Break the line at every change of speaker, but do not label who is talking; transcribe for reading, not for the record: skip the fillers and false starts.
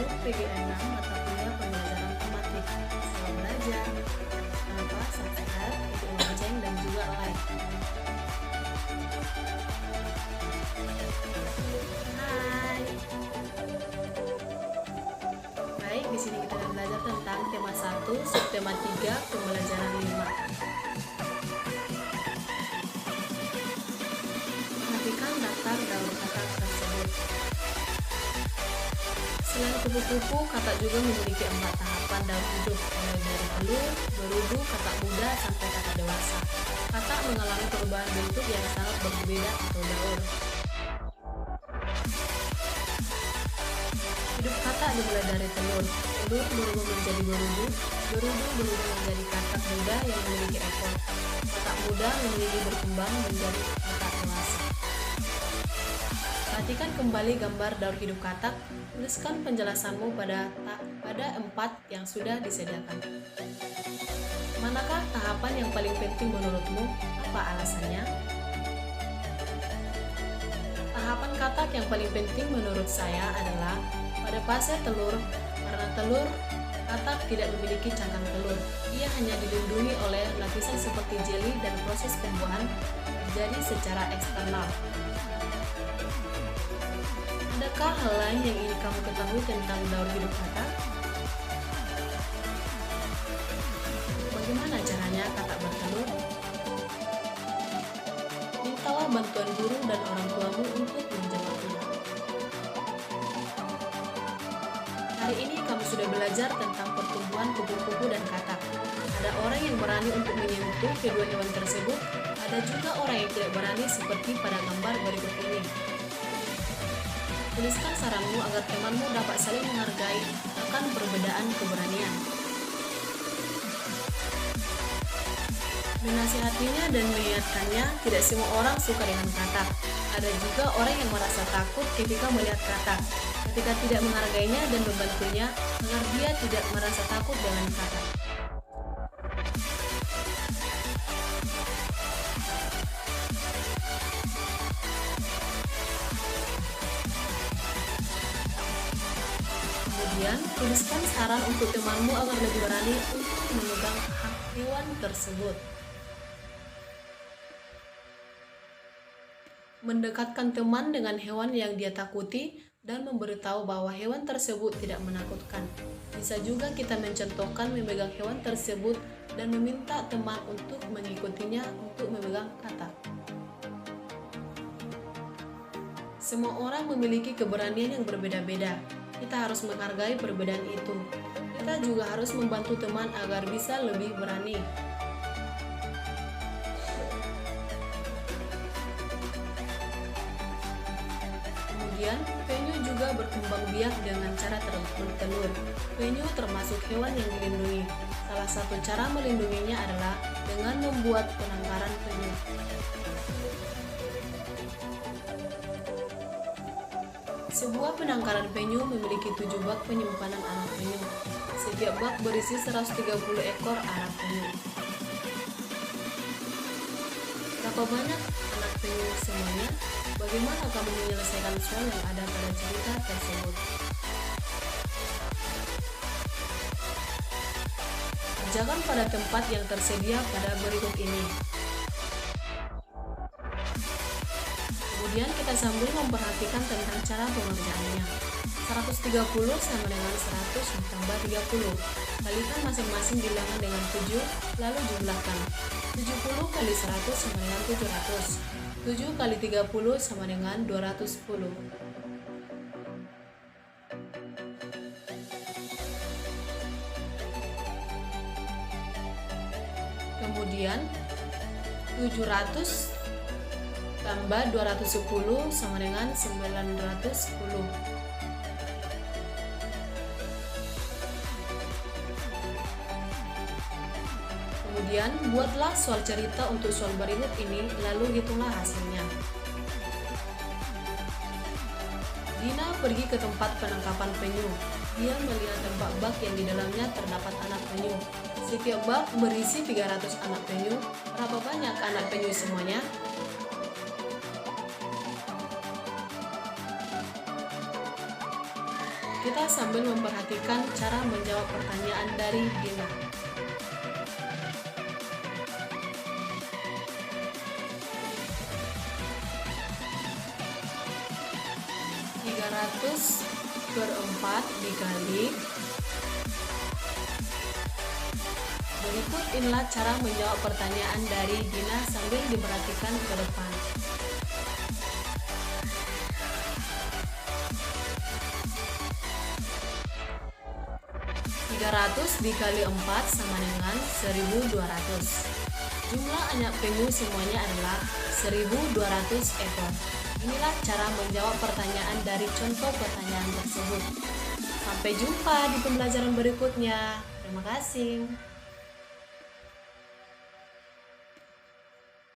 untuk PG6 mata kuliah pembelajaran tematik. Selamat belajar. Jangan lupa subscribe, ikuti lonceng, dan juga like. Hai. Baik, di sini kita akan belajar tentang tema 1, subtema 3, pembelajaran 5. Perhatikan daftar daur kata tersebut. Selain kupu-kupu, kata juga memiliki 4 tahapan daur hidup, mulai dari telur, berudu, kata muda, sampai kata dewasa. Kata mengalami perubahan bentuk yang sangat berbeda atau daur. Hidup kata dimulai dari telur. Telur berubah menjadi berudu, berudu berubah menjadi kata muda yang memiliki ekor. Kata muda memiliki berkembang menjadi kata dewasa. Perhatikan kembali gambar daur hidup kata. Tuliskan penjelasanmu pada 4 yang sudah disediakan. Manakah tahapan yang paling penting menurutmu? Apa alasannya? Tahapan kata yang paling penting menurut saya adalah pada fase telur. Karena telur, kata tidak memiliki cangkang telur. Ia hanya dilindungi oleh lapisan seperti jeli dan proses pembuahan terjadi secara eksternal. Adakah hal lain yang ingin kamu ketahui tentang daur hidup kata? Bagaimana caranya kata bertelur? Mintalah bantuan guru dan orang tuamu untuk menjawabnya. Hari ini kamu sudah belajar tentang pertumbuhan kupu-kupu dan kata. Ada orang yang berani untuk menyentuh kedua hewan tersebut, ada juga orang yang tidak berani seperti pada gambar berikut ini. Tuliskan saranmu agar temanmu dapat saling menghargai akan perbedaan keberanian. Menasihatinya dan mengingatkannya, tidak semua orang suka dengan kata. Ada juga orang yang merasa takut ketika melihat kata. Ketika tidak menghargainya dan membantunya, agar dia tidak merasa takut dengan kata. Kemudian, tuliskan saran untuk temanmu agar lebih berani untuk memegang hak hewan tersebut. Mendekatkan teman dengan hewan yang dia takuti dan memberitahu bahwa hewan tersebut tidak menakutkan. Bisa juga kita mencontohkan memegang hewan tersebut dan meminta teman untuk mengikutinya untuk memegang kata. Semua orang memiliki keberanian yang berbeda-beda. Kita harus menghargai perbedaan itu. Kita juga harus membantu teman agar bisa lebih berani. Kemudian, penyu juga berkembang biak dengan cara bertelur. Penyu termasuk hewan yang dilindungi. Salah satu cara melindunginya adalah dengan membuat penangkaran penyu. Sebuah penangkaran penyu memiliki 7 bak penyimpanan anak penyu. Setiap bak berisi 130 ekor anak penyu. Berapa banyak anak penyu semuanya? Bagaimana kamu menyelesaikan soal yang ada pada cerita tersebut? Kerjakan pada tempat yang tersedia pada berikut ini. Kemudian kita sambil memperhatikan tentang cara pengerjaannya. 130 sama dengan 100 ditambah 30. Kalikan masing-masing bilangan dengan 7, lalu jumlahkan. 70 kali 100 sama dengan 700. 7 kali 30 sama dengan 210. Kemudian 700 tambah 210 sama dengan 910. Kemudian buatlah soal cerita untuk soal berikut ini, lalu hitunglah hasilnya. Dina pergi ke tempat penangkapan penyu. Dia melihat tempat bak yang di dalamnya terdapat anak penyu. Setiap bak berisi 300 anak penyu. Berapa banyak anak penyu semuanya? Kita sambil memperhatikan cara menjawab pertanyaan dari Dina. 300/4 dikali. Berikut inilah cara menjawab pertanyaan dari Dina sambil diperhatikan ke depan. 300 dikali 4 sama dengan 1200. Jumlah anak penyu semuanya adalah 1200 ekor. Inilah cara menjawab pertanyaan dari contoh pertanyaan tersebut. Sampai jumpa di pembelajaran berikutnya. Terima kasih.